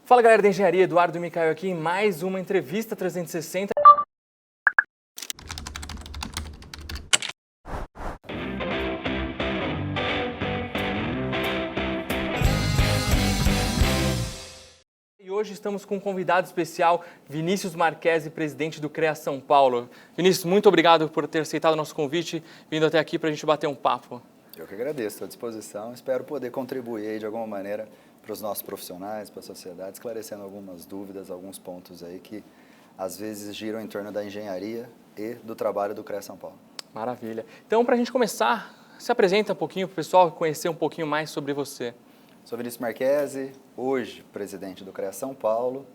Fala galera da Engenharia, Eduardo e Micael aqui em mais uma entrevista 360. E hoje estamos com um convidado especial, Vinícius Marquesi, presidente do CREA São Paulo. Vinícius, muito obrigado por ter aceitado o nosso convite, vindo até aqui para a gente bater um papo. Eu que agradeço, estou à disposição. Espero poder contribuir aí de alguma maneira para os nossos profissionais, para a sociedade, esclarecendo algumas dúvidas, alguns pontos aí que às vezes giram em torno da engenharia e do trabalho do CREA São Paulo. Maravilha. Então, para a gente começar, se apresenta um pouquinho para o pessoal conhecer um pouquinho mais sobre você. Sou Vinícius Marquesi, hoje presidente do CREA São Paulo,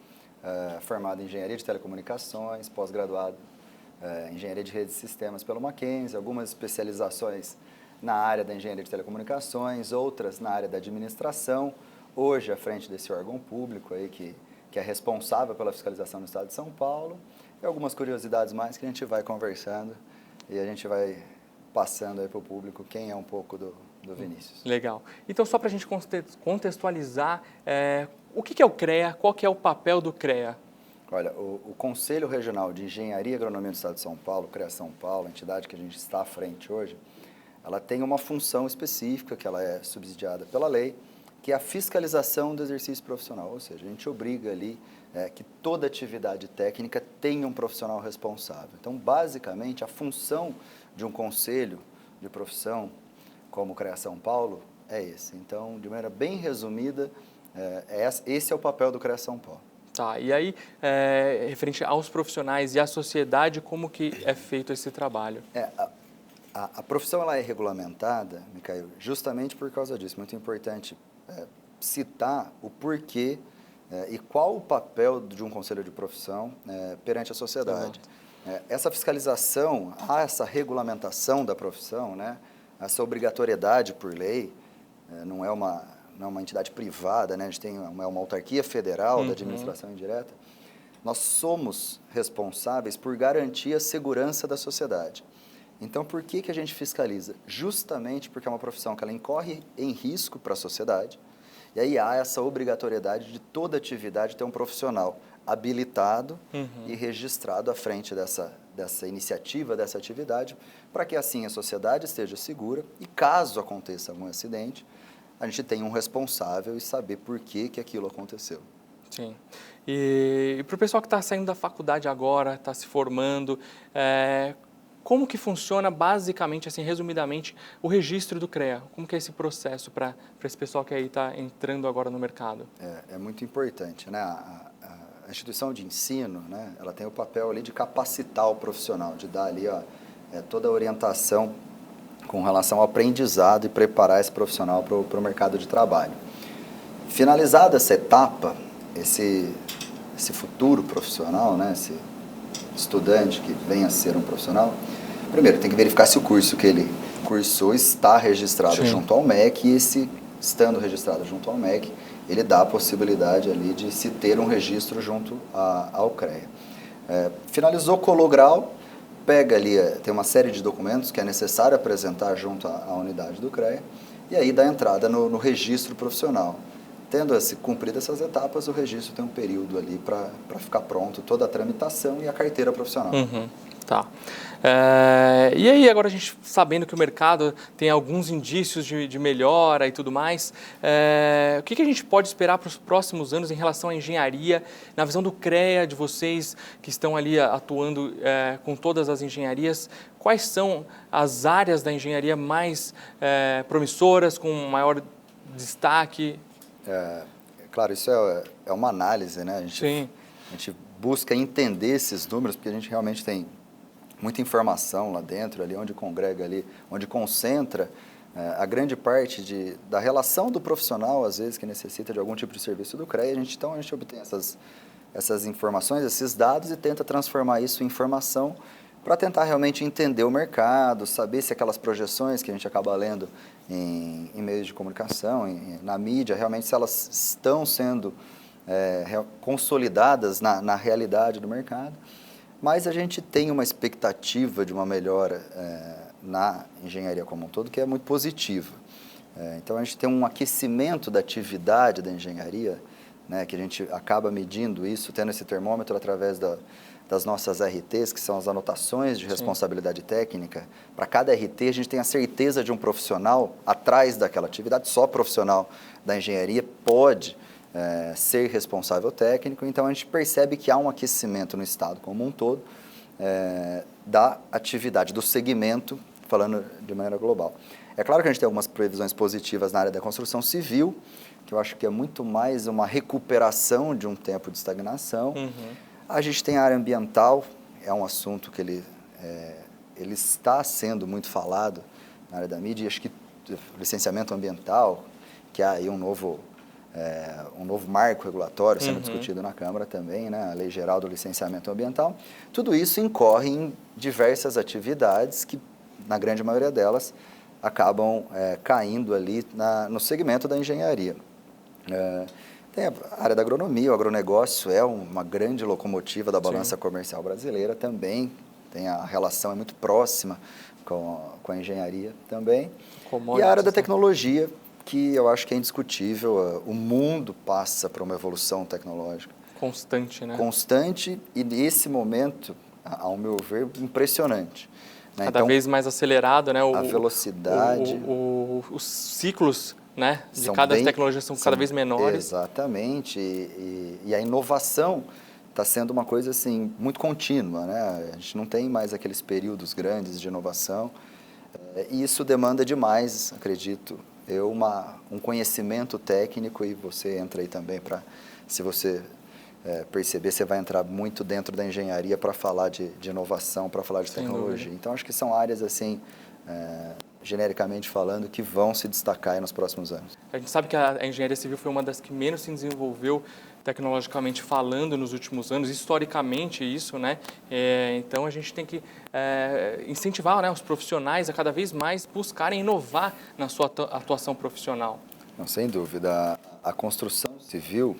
formado em Engenharia de Telecomunicações, pós-graduado em Engenharia de Redes e Sistemas pelo Mackenzie, algumas especializações na área da Engenharia de Telecomunicações, outras na área da administração, hoje à frente desse órgão público aí que é responsável pela fiscalização no estado de São Paulo, e algumas curiosidades mais que a gente vai conversando e a gente vai passando aí para o público quem é um pouco do Vinícius. Legal. Então, só para a gente contextualizar, o que é o CREA, qual que é o papel do CREA? Olha, o Conselho Regional de Engenharia e Agronomia do Estado de São Paulo, CREA São Paulo, a entidade que a gente está à frente hoje, ela tem uma função específica, que ela é subsidiada pela lei, que é a fiscalização do exercício profissional, ou seja, a gente obriga ali que toda atividade técnica tenha um profissional responsável. Então, basicamente, a função de um conselho de profissão, como o CREA São Paulo, é esse. Então, de maneira bem resumida, esse é o papel do CREA São Paulo. Tá, e aí, referente aos profissionais e à sociedade, como que é feito esse trabalho? A profissão ela é regulamentada, Micael, justamente por causa disso. Muito importante citar o porquê e qual o papel de um conselho de profissão perante a sociedade. Essa fiscalização, essa regulamentação da profissão, né, essa obrigatoriedade por lei, não é uma entidade privada, né, a gente tem uma autarquia federal da administração indireta. Nós somos responsáveis por garantir a segurança da sociedade. Então, por que a gente fiscaliza? Justamente porque é uma profissão que ela incorre em risco para a sociedade, e aí há essa obrigatoriedade de toda atividade ter um profissional habilitado e registrado à frente dessa iniciativa, dessa atividade, para que assim a sociedade esteja segura e caso aconteça algum acidente, a gente tenha um responsável e saber por que aquilo aconteceu. Sim. E para o pessoal que está saindo da faculdade agora, está se formando, como que funciona basicamente, assim, resumidamente, o registro do CREA? Como que é esse processo para esse pessoal que aí está entrando agora no mercado? É muito importante, né? A instituição de ensino, né, ela tem o papel ali de capacitar o profissional, de dar ali toda a orientação com relação ao aprendizado e preparar esse profissional para o mercado de trabalho. Finalizada essa etapa, esse futuro profissional, né, esse estudante que venha a ser um profissional, primeiro tem que verificar se o curso que ele cursou está registrado junto ao MEC, e estando registrado junto ao MEC, ele dá a possibilidade ali de se ter um registro junto ao CREA. Finalizou o grau, pega ali, tem uma série de documentos que é necessário apresentar junto à unidade do CREA, e aí dá entrada no registro profissional. Tendo cumprido essas etapas, o registro tem um período ali para ficar pronto, toda a tramitação e a carteira profissional. Tá. E aí, agora a gente sabendo que o mercado tem alguns indícios de melhora e tudo mais, o que a gente pode esperar para os próximos anos em relação à engenharia, na visão do CREA, de vocês que estão ali atuando com todas as engenharias, quais são as áreas da engenharia mais promissoras, com maior destaque? Claro, isso é uma análise, né? A gente busca entender esses números, porque a gente realmente tem muita informação lá dentro, ali onde congrega, ali, onde concentra a grande parte da relação do profissional, às vezes, que necessita de algum tipo de serviço do CREA. Então, a gente obtém essas informações, esses dados e tenta transformar isso em informação para tentar realmente entender o mercado, saber se aquelas projeções que a gente acaba lendo em meios de comunicação, na mídia, realmente se elas estão sendo consolidadas na realidade do mercado. Mas a gente tem uma expectativa de uma melhora na engenharia como um todo que é muito positiva. Então, a gente tem um aquecimento da atividade da engenharia né, que a gente acaba medindo isso, tendo esse termômetro através das nossas RTs, que são as anotações de responsabilidade técnica. Para cada RT, a gente tem a certeza de um profissional atrás daquela atividade. Só profissional da engenharia pode ser responsável técnico. Então, a gente percebe que há um aquecimento no Estado como um todo da atividade, do segmento, falando de maneira global. É claro que a gente tem algumas previsões positivas na área da construção civil, que eu acho que é muito mais uma recuperação de um tempo de estagnação. A gente tem a área ambiental, é um assunto que ele está sendo muito falado na área da mídia, e acho que licenciamento ambiental, que há aí um novo marco regulatório sendo discutido na Câmara também, né, a Lei Geral do Licenciamento Ambiental. Tudo isso incorre em diversas atividades que, na grande maioria delas, acabam caindo ali no segmento da engenharia. Tem a área da agronomia, o agronegócio é uma grande locomotiva da balança comercial brasileira também, a relação é muito próxima com a engenharia também. E a área da tecnologia, que eu acho que é indiscutível, o mundo passa por uma evolução tecnológica. Constante, né? Constante e nesse momento, ao meu ver, impressionante. Né? Cada vez mais acelerado, né? A velocidade. Os ciclos, né, de cada tecnologia são cada vez menores. Exatamente, e a inovação está sendo uma coisa assim, muito contínua, né? A gente não tem mais aqueles períodos grandes de inovação, e isso demanda demais, acredito, um conhecimento técnico, e você entra aí também se você perceber, você vai entrar muito dentro da engenharia para falar de inovação, para falar de tecnologia. Então, acho que são áreas assim, genericamente falando, que vão se destacar aí nos próximos anos. A gente sabe que a engenharia civil foi uma das que menos se desenvolveu tecnologicamente falando nos últimos anos, historicamente isso, né? Então a gente tem que incentivar, né, os profissionais a cada vez mais buscarem inovar na sua atuação profissional. Não, sem dúvida. A construção civil,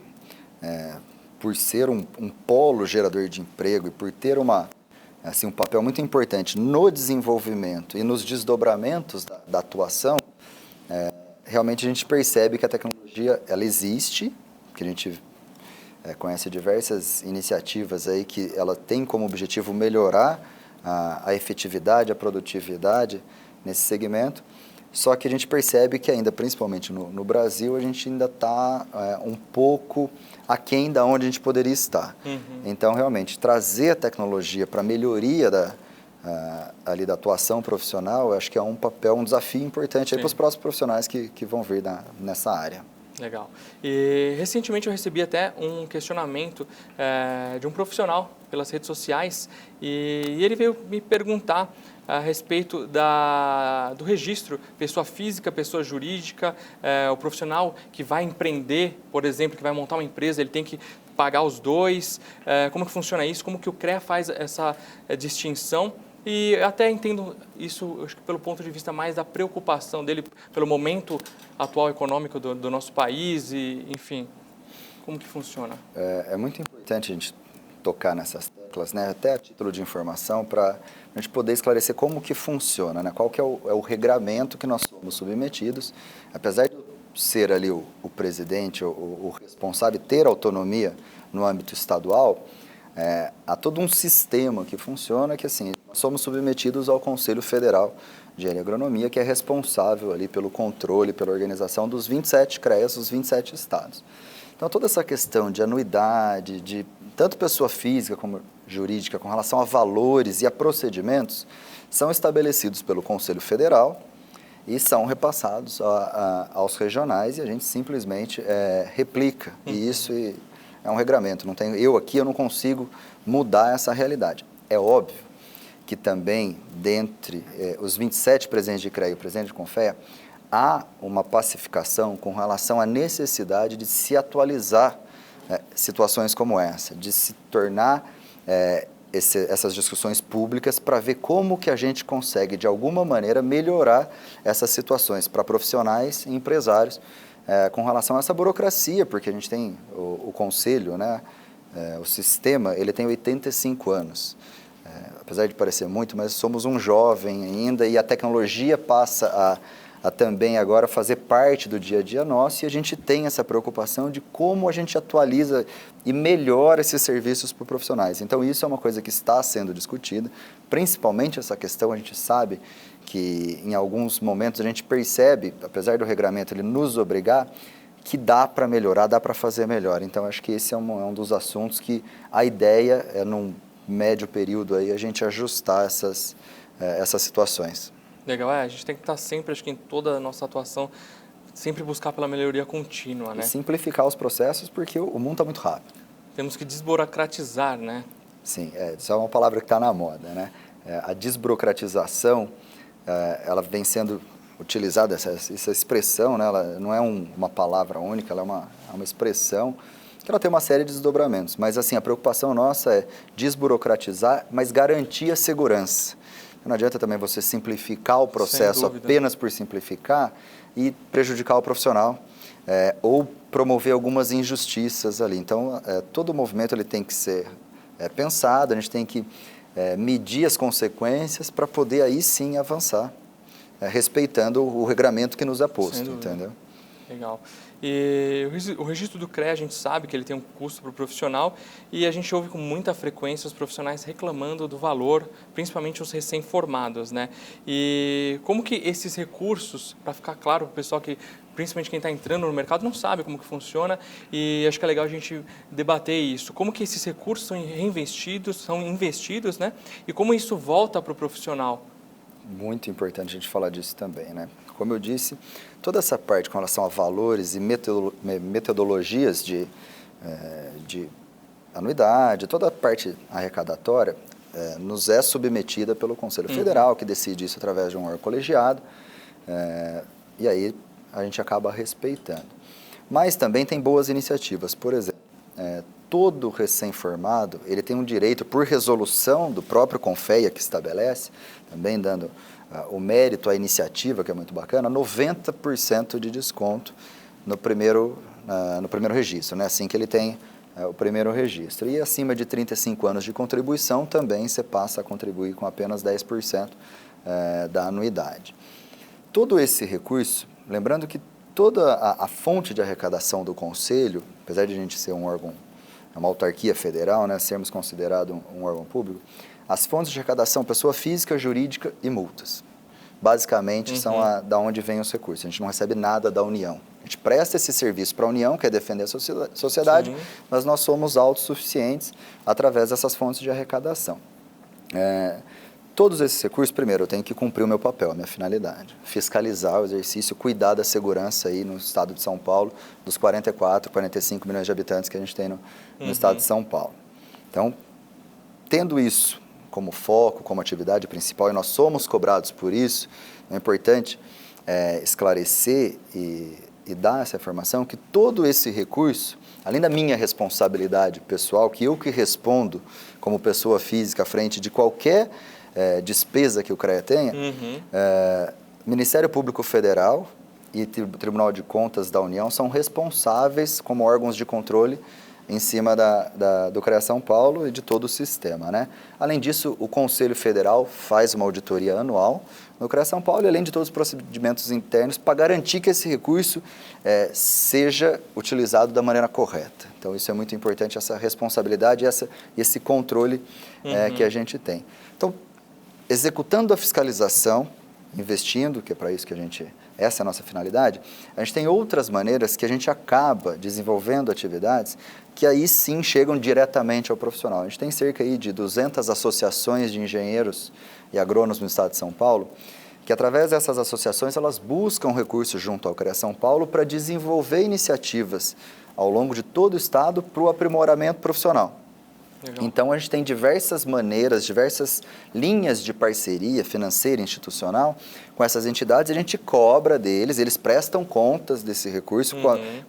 por ser um polo gerador de emprego e por ter um papel muito importante no desenvolvimento e nos desdobramentos da atuação, realmente a gente percebe que a tecnologia ela existe, que a gente conhece diversas iniciativas aí que ela tem como objetivo melhorar a efetividade, a produtividade nesse segmento, só que a gente percebe que ainda, principalmente no Brasil, a gente ainda está um pouco aquém da onde a gente poderia estar. Então, realmente, trazer a tecnologia para a melhoria ali da atuação profissional, eu acho que é um desafio importante para os próximos profissionais que vão vir nessa área. Legal. E recentemente eu recebi até um questionamento de um profissional pelas redes sociais e ele veio me perguntar a respeito do registro pessoa física, pessoa jurídica, o profissional que vai empreender, por exemplo, que vai montar uma empresa, ele tem que pagar os dois, como que funciona isso, como que o CREA faz essa distinção. E até entendo isso, acho que pelo ponto de vista mais da preocupação dele pelo momento atual econômico do nosso país e, enfim, como que funciona? É muito importante a gente tocar nessas teclas, né? Até a título de informação, para a gente poder esclarecer como que funciona, né? Qual que é o regramento que nós somos submetidos. Apesar de ser ali o presidente, o responsável, ter autonomia no âmbito estadual, há todo um sistema que funciona que, assim, nós somos submetidos ao Conselho Federal de Engenharia e Agronomia, que é responsável ali pelo controle, pela organização dos 27 CREAs dos 27 estados. Então, toda essa questão de anuidade, de tanto pessoa física como jurídica, com relação a valores e a procedimentos, são estabelecidos pelo Conselho Federal e são repassados aos regionais e a gente simplesmente replica. E isso é um regramento. Eu não consigo mudar essa realidade. É óbvio que também, dentre os 27 presidentes de CREA e o presidente de CONFEA, há uma pacificação com relação à necessidade de se atualizar situações como essa, de se tornar essas discussões públicas para ver como que a gente consegue, de alguma maneira, melhorar essas situações para profissionais e empresários com relação a essa burocracia, porque a gente tem o conselho, né, o sistema, ele tem 85 anos. Apesar de parecer muito, mas somos um jovem ainda e a tecnologia passa a também agora fazer parte do dia a dia nosso, e a gente tem essa preocupação de como a gente atualiza e melhora esses serviços para os profissionais. Então isso é uma coisa que está sendo discutida, principalmente essa questão. A gente sabe que em alguns momentos a gente percebe, apesar do regramento ele nos obrigar, que dá para melhorar, dá para fazer melhor. Então acho que esse é um dos assuntos que a ideia é, num médio período, aí, a gente ajustar essas situações. Legal, a gente tem que estar sempre, acho que em toda a nossa atuação, sempre buscar pela melhoria contínua, né? E simplificar os processos, porque o mundo está muito rápido. Temos que desburocratizar, né? Sim, isso é uma palavra que está na moda, né? A desburocratização, ela vem sendo utilizada, essa expressão, né? Ela não é uma palavra única, ela é uma expressão que ela tem uma série de desdobramentos. Mas, assim, a preocupação nossa é desburocratizar, mas garantir a segurança. Não adianta também você simplificar o processo apenas por simplificar e prejudicar o profissional, ou promover algumas injustiças ali. Então, todo o movimento ele tem que ser pensado, a gente tem que medir as consequências para poder aí sim avançar, respeitando o regramento que nos é posto, entendeu? Legal. E o registro do CREA, a gente sabe que ele tem um custo para o profissional, e a gente ouve com muita frequência os profissionais reclamando do valor, principalmente os recém-formados, né? E como que esses recursos, para ficar claro para o pessoal que, principalmente quem está entrando no mercado, não sabe como que funciona, e acho que é legal a gente debater isso. Como que esses recursos são investidos, né? E como isso volta para o profissional? Muito importante a gente falar disso também, né? Como eu disse, toda essa parte com relação a valores e metodologias de anuidade, toda a parte arrecadatória, nos é submetida pelo Conselho Federal, que decide isso através de um órgão colegiado, e aí a gente acaba respeitando. Mas também tem boas iniciativas. Por exemplo, todo recém-formado, ele tem um direito, por resolução do próprio CONFEA que estabelece, também dando o mérito à iniciativa, que é muito bacana, 90% de desconto no primeiro registro, né? Assim que ele tem o primeiro registro. E acima de 35 anos de contribuição, também você passa a contribuir com apenas 10% da anuidade. Todo esse recurso, lembrando que toda a fonte de arrecadação do Conselho, apesar de a gente ser um órgão, uma autarquia federal, né, sermos considerados um órgão público, as fontes de arrecadação, pessoa física, jurídica e multas. Basicamente, são da onde vem os recursos. A gente não recebe nada da União. A gente presta esse serviço para a União, que é defender a sociedade, mas nós somos autossuficientes através dessas fontes de arrecadação. Todos esses recursos, primeiro, eu tenho que cumprir o meu papel, a minha finalidade. Fiscalizar o exercício, cuidar da segurança aí no estado de São Paulo, dos 45 milhões de habitantes que a gente tem no estado de São Paulo. Então, tendo isso como foco, como atividade principal, e nós somos cobrados por isso, é importante esclarecer e dar essa informação que todo esse recurso, além da minha responsabilidade pessoal, que eu que respondo como pessoa física à frente de qualquer despesa que o CREA tenha, Ministério Público Federal e Tribunal de Contas da União são responsáveis como órgãos de controle em cima do CREA São Paulo e de todo o sistema, né? Além disso, o Conselho Federal faz uma auditoria anual no CREA São Paulo, e além de todos os procedimentos internos, para garantir que esse recurso seja utilizado da maneira correta. Então, isso é muito importante, essa responsabilidade e esse controle que a gente tem. Então, executando a fiscalização, investindo, que é para isso que essa é a nossa finalidade, a gente tem outras maneiras que a gente acaba desenvolvendo atividades que aí sim chegam diretamente ao profissional. A gente tem cerca aí de 200 associações de engenheiros e agrônomos no estado de São Paulo, que através dessas associações elas buscam recursos junto ao CREA São Paulo para desenvolver iniciativas ao longo de todo o estado para o aprimoramento profissional. Legal. Então, a gente tem diversas maneiras, diversas linhas de parceria financeira e institucional com essas entidades. A gente cobra deles, eles prestam contas desse recurso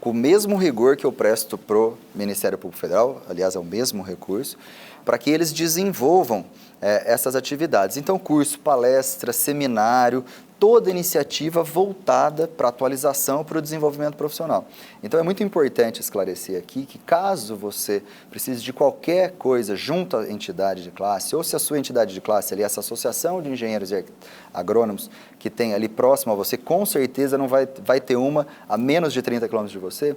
com o mesmo rigor que eu presto para o Ministério Público Federal, aliás, é o mesmo recurso, para que eles desenvolvam essas atividades. Então, curso, palestra, seminário, toda iniciativa voltada para a atualização, para o desenvolvimento profissional. Então, é muito importante esclarecer aqui que caso você precise de qualquer coisa junto à entidade de classe, ou se a sua entidade de classe, ali, essa associação de engenheiros e agrônomos que tem ali próximo a você, com certeza não vai ter uma a menos de 30 quilômetros de você,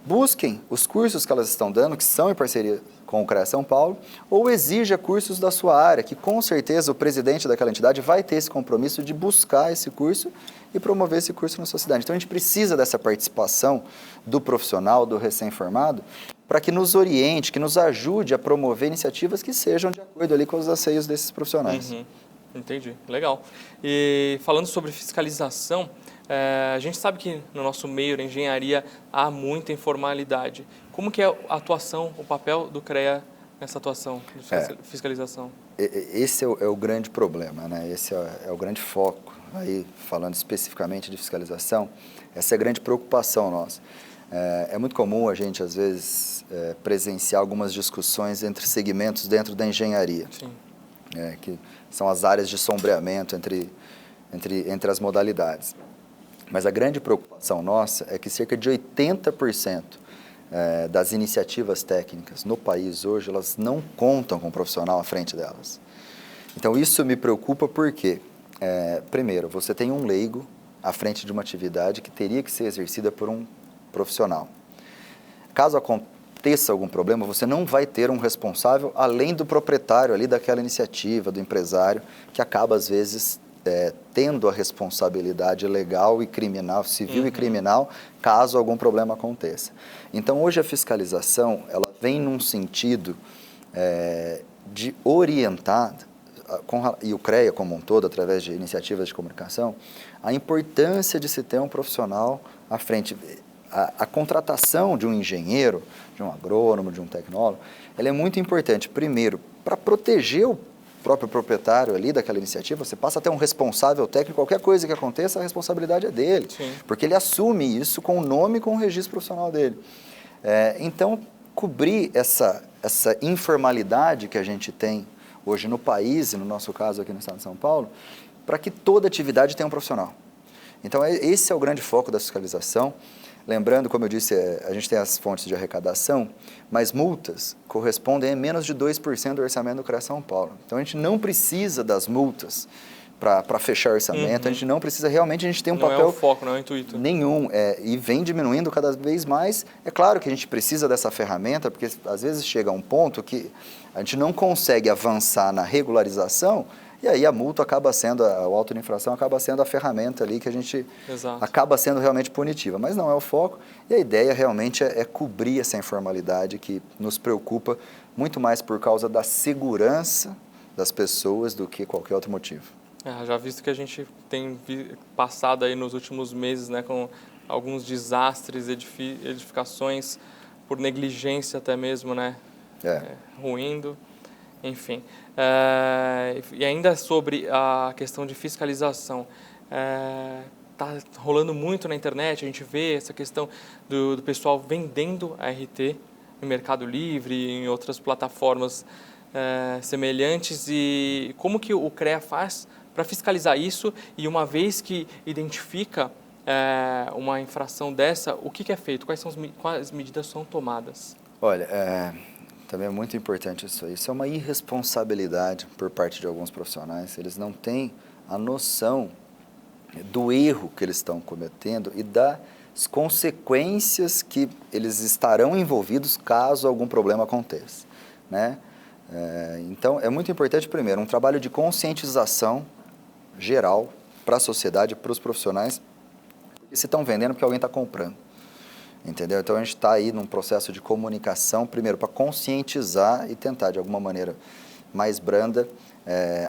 busquem os cursos que elas estão dando, que são em parceria com o CREA São Paulo, ou exija cursos da sua área, que com certeza o presidente daquela entidade vai ter esse compromisso de buscar esse curso e promover esse curso na sua cidade. Então, a gente precisa dessa participação do profissional, do recém-formado, para que nos oriente, que nos ajude a promover iniciativas que sejam de acordo ali com os anseios desses profissionais. Uhum. Entendi, legal. E falando sobre fiscalização, a gente sabe que no nosso meio da engenharia há muita informalidade. Como que é a atuação, o papel do CREA nessa atuação de fiscalização? Esse é o grande problema, né? Esse é o grande foco. Aí, falando especificamente de fiscalização, essa é a grande preocupação nossa. É muito comum a gente, às vezes, presenciar algumas discussões entre segmentos dentro da engenharia. Sim. Que são as áreas de sombreamento entre as modalidades. Mas a grande preocupação nossa é que cerca de 80% das iniciativas técnicas no país hoje, elas não contam com um profissional à frente delas. Então, isso me preocupa porque, primeiro, você tem um leigo à frente de uma atividade que teria que ser exercida por um profissional. Caso aconteça algum problema, você não vai ter um responsável além do proprietário ali daquela iniciativa, do empresário, que acaba, às vezes, tendo a responsabilidade legal e criminal, civil e criminal, caso algum problema aconteça. Então, hoje a fiscalização, ela vem num sentido de orientar, e o CREA como um todo, através de iniciativas de comunicação, a importância de se ter um profissional à frente. A contratação de um engenheiro, de um agrônomo, de um tecnólogo, ela é muito importante, primeiro, para proteger o próprio proprietário ali daquela iniciativa. Você passa a ter um responsável técnico, qualquer coisa que aconteça, a responsabilidade é dele. Sim. Porque ele assume isso com o nome e com o registro profissional dele. Então, cobrir essa informalidade que a gente tem hoje no país, e no nosso caso aqui no estado de São Paulo, para que toda atividade tenha um profissional. Então, esse é o grande foco da fiscalização. Lembrando, como eu disse, a gente tem as fontes de arrecadação, mas multas correspondem a menos de 2% do orçamento do CREA São Paulo. Então, a gente não precisa das multas para fechar o orçamento, a gente não precisa, realmente a gente tem um papel... Não é o foco, não é o intuito. Nenhum, e vem diminuindo cada vez mais. É claro que a gente precisa dessa ferramenta, porque às vezes chega a um ponto que a gente não consegue avançar na regularização, e aí a multa acaba sendo, o auto de infração acaba sendo a ferramenta ali que a gente acaba sendo realmente punitiva. Mas não é o foco, e a ideia realmente é cobrir essa informalidade que nos preocupa muito mais por causa da segurança das pessoas do que qualquer outro motivo. Já visto que a gente tem passado aí nos últimos meses, né, com alguns desastres, edificações por negligência até mesmo, né, ruindo. Enfim, e ainda sobre a questão de fiscalização, está rolando muito na internet, a gente vê essa questão do pessoal vendendo a RT no Mercado Livre e em outras plataformas semelhantes, e como que o CREA faz para fiscalizar isso, e uma vez que identifica uma infração dessa, o que é feito? Quais medidas são tomadas? Olha, também é muito importante isso aí. Isso é uma irresponsabilidade por parte de alguns profissionais. Eles não têm a noção do erro que eles estão cometendo e das consequências que eles estarão envolvidos caso algum problema aconteça, né? Então, é muito importante, primeiro, um trabalho de conscientização geral para a sociedade, para os profissionais, que se estão vendendo porque alguém está comprando. Entendeu? Então, a gente está aí num processo de comunicação, primeiro, para conscientizar e tentar, de alguma maneira mais branda,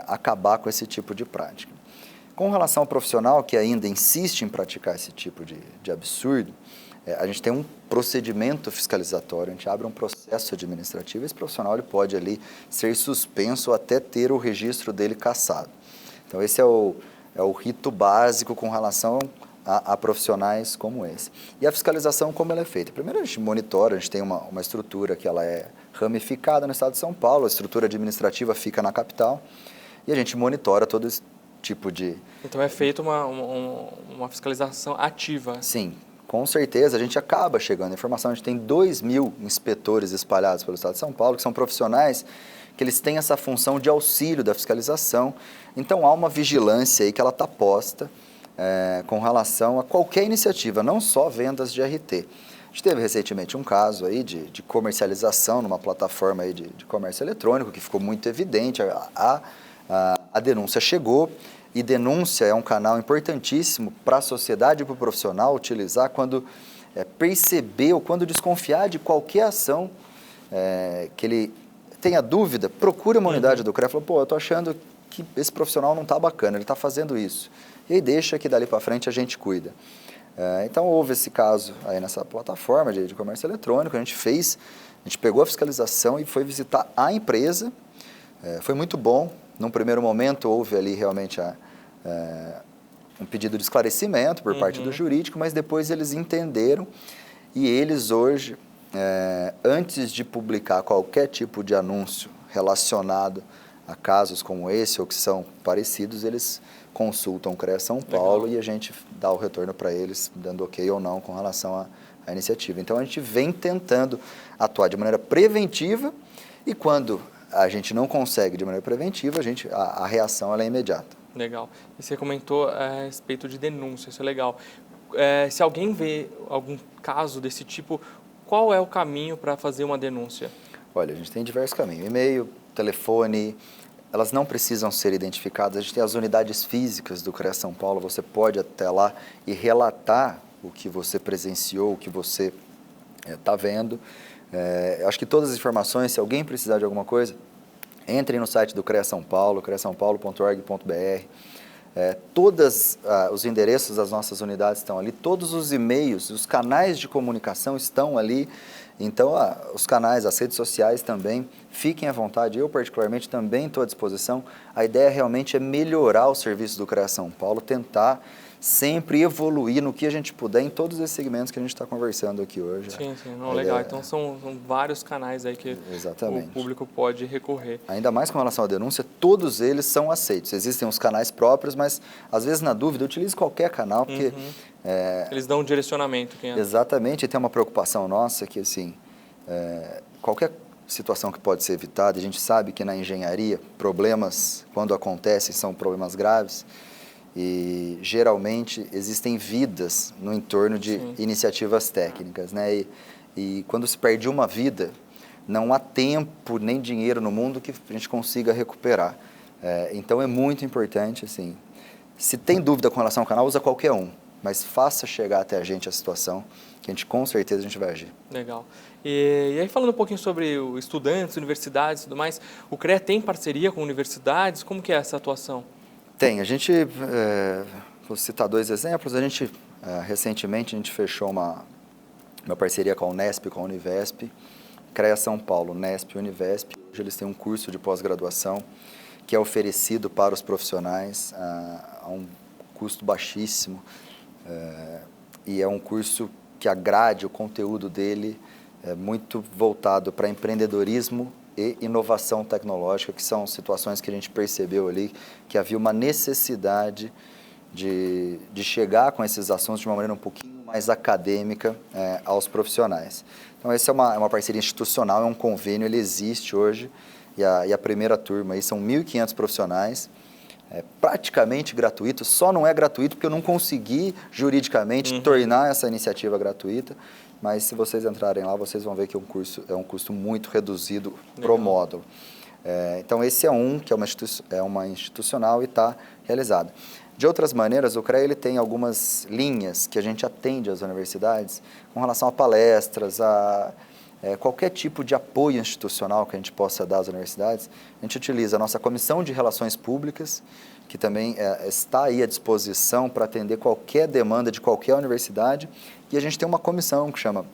acabar com esse tipo de prática. Com relação ao profissional que ainda insiste em praticar esse tipo de absurdo, a gente tem um procedimento fiscalizatório, a gente abre um processo administrativo, esse profissional ele pode ali ser suspenso ou até ter o registro dele cassado. Então, esse é o rito básico com relação a profissionais como esse. E a fiscalização, como ela é feita? Primeiro, a gente monitora, a gente tem uma estrutura que ela é ramificada no estado de São Paulo, a estrutura administrativa fica na capital, e a gente monitora todo esse tipo de... Então é feita uma fiscalização ativa. Sim, com certeza, a gente acaba chegando à informação. A gente tem 2.000 inspetores espalhados pelo Estado de São Paulo, que são profissionais que eles têm essa função de auxílio da fiscalização. Então há uma vigilância aí que ela está posta com relação a qualquer iniciativa, não só vendas de RT. A gente teve recentemente um caso aí de comercialização numa plataforma aí de comércio eletrônico, que ficou muito evidente, a denúncia chegou, e denúncia é um canal importantíssimo para a sociedade e para o profissional utilizar quando perceber ou quando desconfiar de qualquer ação que ele tenha dúvida, procure uma unidade do CREA e fala, pô, eu estou achando que esse profissional não está bacana, ele está fazendo isso. E aí deixa que dali para frente a gente cuida. Então houve esse caso aí nessa plataforma de comércio eletrônico, a gente pegou a fiscalização e foi visitar a empresa, foi muito bom. Num primeiro momento houve ali realmente um pedido de esclarecimento por parte do jurídico, mas depois eles entenderam e eles hoje, antes de publicar qualquer tipo de anúncio relacionado a casos como esse ou que são parecidos, eles consultam o CREA São Paulo. Legal. E a gente dá o retorno para eles, dando ok ou não com relação à iniciativa. Então a gente vem tentando atuar de maneira preventiva e quando a gente não consegue de maneira preventiva, a reação ela é imediata. Legal. E você comentou a respeito de denúncia, isso é legal. Se alguém vê algum caso desse tipo, qual é o caminho para fazer uma denúncia? Olha, a gente tem diversos caminhos. E-mail, telefone, elas não precisam ser identificadas. A gente tem as unidades físicas do CREA São Paulo, você pode até lá e relatar o que você presenciou, o que você está vendo. Acho que todas as informações, se alguém precisar de alguma coisa, entrem no site do CREA São Paulo, creasaopaulo.org.br. Todos os endereços das nossas unidades estão ali, todos os e-mails, os canais de comunicação estão ali. Então, os canais, as redes sociais também, fiquem à vontade. Eu, particularmente, também estou à disposição. A ideia realmente é melhorar o serviço do CREA São Paulo, tentar sempre evoluir no que a gente puder em todos esses segmentos que a gente está conversando aqui hoje. Sim, não, legal. Então, são vários canais aí que Exatamente. O público pode recorrer. Ainda mais com relação à denúncia, todos eles são aceitos. Existem os canais próprios, mas, às vezes, na dúvida, utilize qualquer canal, porque... Eles dão um direcionamento. Exatamente, e tem uma preocupação nossa que, assim, qualquer situação que pode ser evitada, a gente sabe que na engenharia, problemas, quando acontecem, são problemas graves, e geralmente existem vidas no entorno de iniciativas técnicas, né? E quando se perde uma vida, não há tempo nem dinheiro no mundo que a gente consiga recuperar. Então é muito importante, assim, se tem dúvida com relação ao canal, usa qualquer um, mas faça chegar até a gente a situação, que a gente com certeza a gente vai agir. Legal. E aí falando um pouquinho sobre estudantes, universidades e tudo mais, o CREA tem parceria com universidades? Como que é essa atuação? Tem, a gente, vou citar dois exemplos, recentemente a gente fechou uma parceria com a Unesp, com a Univesp, CREA São Paulo, Unesp e Univesp. Hoje eles têm um curso de pós-graduação que é oferecido para os profissionais a um custo baixíssimo, e é um curso que a grade, o conteúdo dele é muito voltado para empreendedorismo e inovação tecnológica, que são situações que a gente percebeu ali, que havia uma necessidade de chegar com esses assuntos de uma maneira um pouquinho mais acadêmica aos profissionais. Então, essa é uma parceria institucional, é um convênio, ele existe hoje, e a primeira turma aí são 1.500 profissionais, praticamente gratuito, só não é gratuito porque eu não consegui juridicamente tornar essa iniciativa gratuita, mas se vocês entrarem lá, vocês vão ver que é um custo muito reduzido pro módulo. Então, esse é que é uma institucional e está realizado. De outras maneiras, o CREA ele tem algumas linhas que a gente atende às universidades com relação a palestras, qualquer tipo de apoio institucional que a gente possa dar às universidades. A gente utiliza a nossa Comissão de Relações Públicas, que também está aí à disposição para atender qualquer demanda de qualquer universidade. E a gente tem uma comissão que chama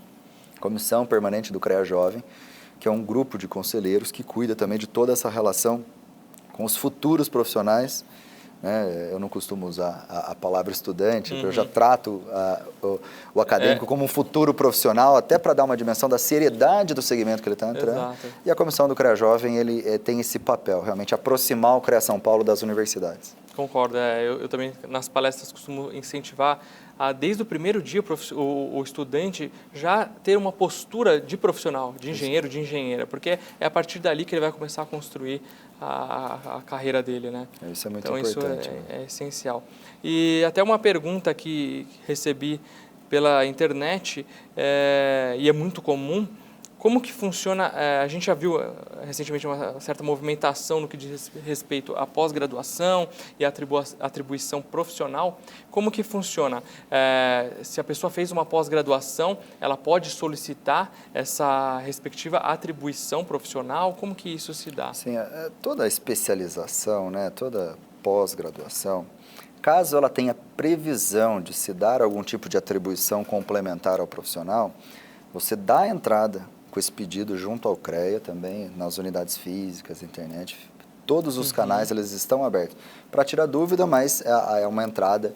Comissão Permanente do CREA Jovem, que é um grupo de conselheiros que cuida também de toda essa relação com os futuros profissionais né? Eu não costumo usar a palavra estudante, porque eu já trato o acadêmico como um futuro profissional, até para dar uma dimensão da seriedade do segmento que ele está entrando. Exato. E a comissão do CREA Jovem ele tem esse papel, realmente aproximar o CREA São Paulo das universidades. Concordo. Eu também, nas palestras, costumo incentivar desde o primeiro dia, o estudante já ter uma postura de profissional, de engenheiro, de engenheira, porque é a partir dali que ele vai começar a construir a carreira dele, né? Isso é muito então, importante. Isso é essencial. E até uma pergunta que recebi pela internet, e é muito comum, como que funciona, a gente já viu recentemente uma certa movimentação no que diz respeito à pós-graduação e à atribuição profissional. Como que funciona? Se a pessoa fez uma pós-graduação, ela pode solicitar essa respectiva atribuição profissional? Como que isso se dá? Sim, toda especialização, né, toda pós-graduação, caso ela tenha previsão de se dar algum tipo de atribuição complementar ao profissional, você dá a entrada com esse pedido junto ao CREA também, nas unidades físicas, internet, todos os canais eles estão abertos para tirar dúvida, mas é uma entrada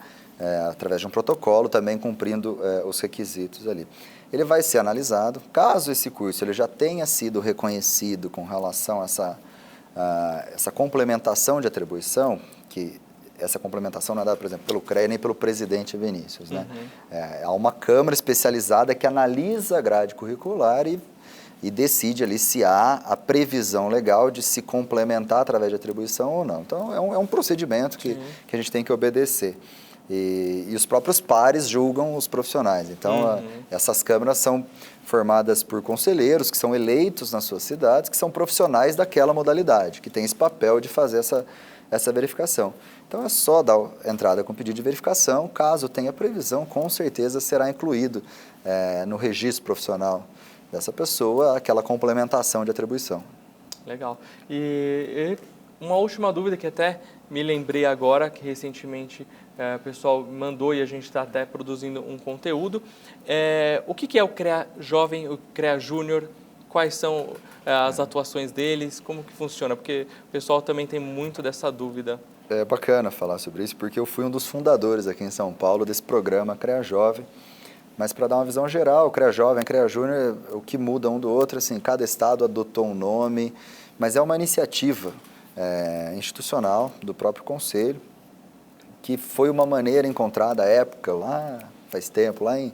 através de um protocolo, também cumprindo os requisitos ali. Ele vai ser analisado, caso esse curso ele já tenha sido reconhecido com relação a essa complementação de atribuição, que essa complementação não é dada, por exemplo, pelo CREA nem pelo presidente Vinícius, né? Há uma câmara especializada que analisa a grade curricular e decide ali se há a previsão legal de se complementar através de atribuição ou não. Então, é um procedimento que a gente tem que obedecer. E os próprios pares julgam os profissionais. Então, essas câmaras são formadas por conselheiros que são eleitos nas suas cidades, que são profissionais daquela modalidade, que tem esse papel de fazer essa verificação. Então, é só dar entrada com pedido de verificação. Caso tenha previsão, com certeza será incluído no registro profissional dessa pessoa aquela complementação de atribuição. Legal. E uma última dúvida que até me lembrei agora, que recentemente o pessoal mandou e a gente está até produzindo um conteúdo. O que é o CREA Jovem, o CREA Júnior? Quais são as atuações deles? Como que funciona? Porque o pessoal também tem muito dessa dúvida. É bacana falar sobre isso, porque eu fui um dos fundadores aqui em São Paulo desse programa CREA Jovem. Mas para dar uma visão geral, CREA Jovem, CREA Júnior, o que muda um do outro, assim, cada estado adotou um nome, mas é uma iniciativa institucional do próprio Conselho, que foi uma maneira encontrada à época, lá faz tempo, lá em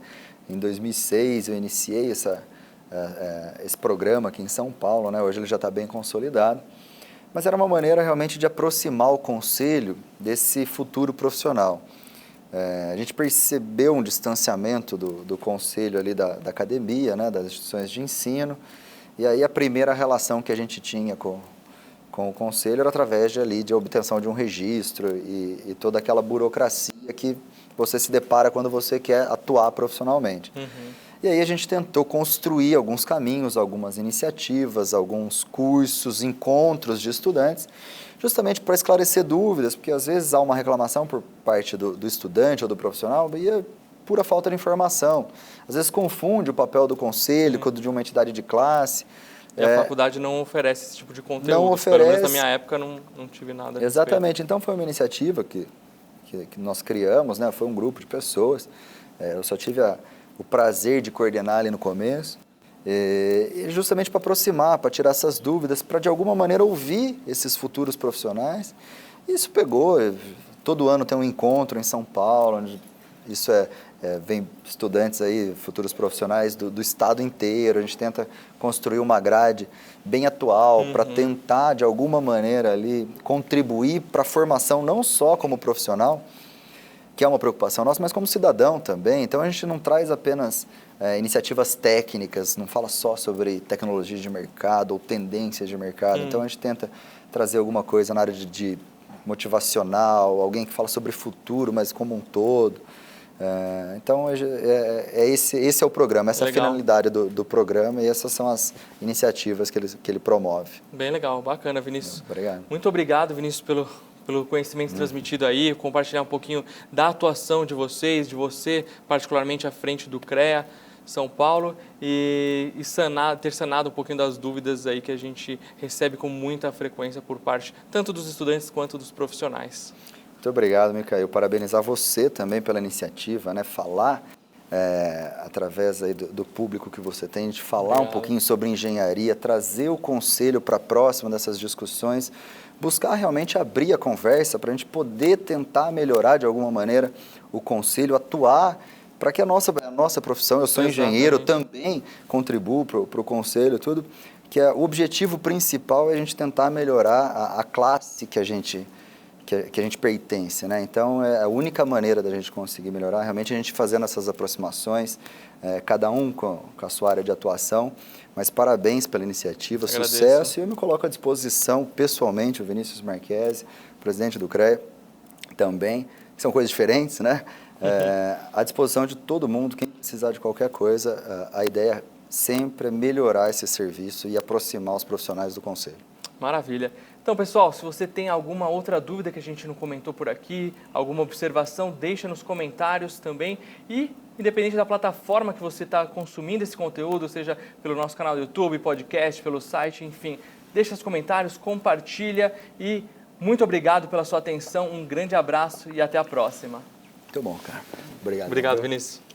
2006 eu iniciei esse programa aqui em São Paulo, né? Hoje ele já está bem consolidado, mas era uma maneira realmente de aproximar o Conselho desse futuro profissional. A gente percebeu um distanciamento do Conselho ali da academia, né, das instituições de ensino, e aí a primeira relação que a gente tinha com o Conselho era através de obtenção de um registro e toda aquela burocracia que você se depara quando você quer atuar profissionalmente. E aí a gente tentou construir alguns caminhos, algumas iniciativas, alguns cursos, encontros de estudantes, justamente para esclarecer dúvidas, porque às vezes há uma reclamação por parte do estudante ou do profissional e é pura falta de informação. Às vezes confunde o papel do conselho com o de uma entidade de classe. E a faculdade não oferece esse tipo de conteúdo. Não oferece. Pelo menos na minha época não tive nada a Exatamente. Então foi uma iniciativa que nós criamos, né? Foi um grupo de pessoas. Eu só tive o prazer de coordenar ali no começo. E justamente para aproximar, para tirar essas dúvidas, para de alguma maneira ouvir esses futuros profissionais. Isso pegou, todo ano tem um encontro em São Paulo, onde isso vem estudantes aí, futuros profissionais do estado inteiro, a gente tenta construir uma grade bem atual para tentar de alguma maneira ali contribuir para a formação não só como profissional, que é uma preocupação nossa, mas como cidadão também. Então a gente não traz apenas iniciativas técnicas, não fala só sobre tecnologias de mercado ou tendências de mercado. Então a gente tenta trazer alguma coisa na área de motivacional, alguém que fala sobre futuro, mas como um todo. Então esse é o programa, essa é a finalidade do programa e essas são as iniciativas que ele promove. Bem legal, bacana, Vinícius. Obrigado. Muito obrigado, Vinícius, pelo conhecimento transmitido aí, compartilhar um pouquinho da atuação de vocês, de você, particularmente à frente do CREA São Paulo, e ter sanado um pouquinho das dúvidas aí que a gente recebe com muita frequência por parte tanto dos estudantes quanto dos profissionais. Muito obrigado, Micael. Parabenizar você também pela iniciativa, né? Falar através aí do público que você tem, de falar um pouquinho sobre engenharia, trazer o conselho para próximo dessas discussões, buscar realmente abrir a conversa para a gente poder tentar melhorar de alguma maneira o conselho, atuar para que a nossa profissão, eu sou engenheiro, também contribuo para o conselho, tudo, que o objetivo principal é a gente tentar melhorar a classe que a gente pertence, né? Então, é a única maneira da gente conseguir melhorar, realmente a gente fazendo essas aproximações, cada um com a sua área de atuação, mas parabéns pela iniciativa, sucesso, e eu me coloco à disposição, pessoalmente, o Vinícius Marchese, presidente do CREA, também, são coisas diferentes, né? À disposição de todo mundo, quem precisar de qualquer coisa, a ideia sempre é melhorar esse serviço e aproximar os profissionais do conselho. Maravilha. Então, pessoal, se você tem alguma outra dúvida que a gente não comentou por aqui, alguma observação, deixa nos comentários também. E, independente da plataforma que você está consumindo esse conteúdo, seja pelo nosso canal do YouTube, podcast, pelo site, enfim, deixa os comentários, compartilha e muito obrigado pela sua atenção, um grande abraço e até a próxima. Muito bom, cara. Obrigado. Obrigado, Vinícius.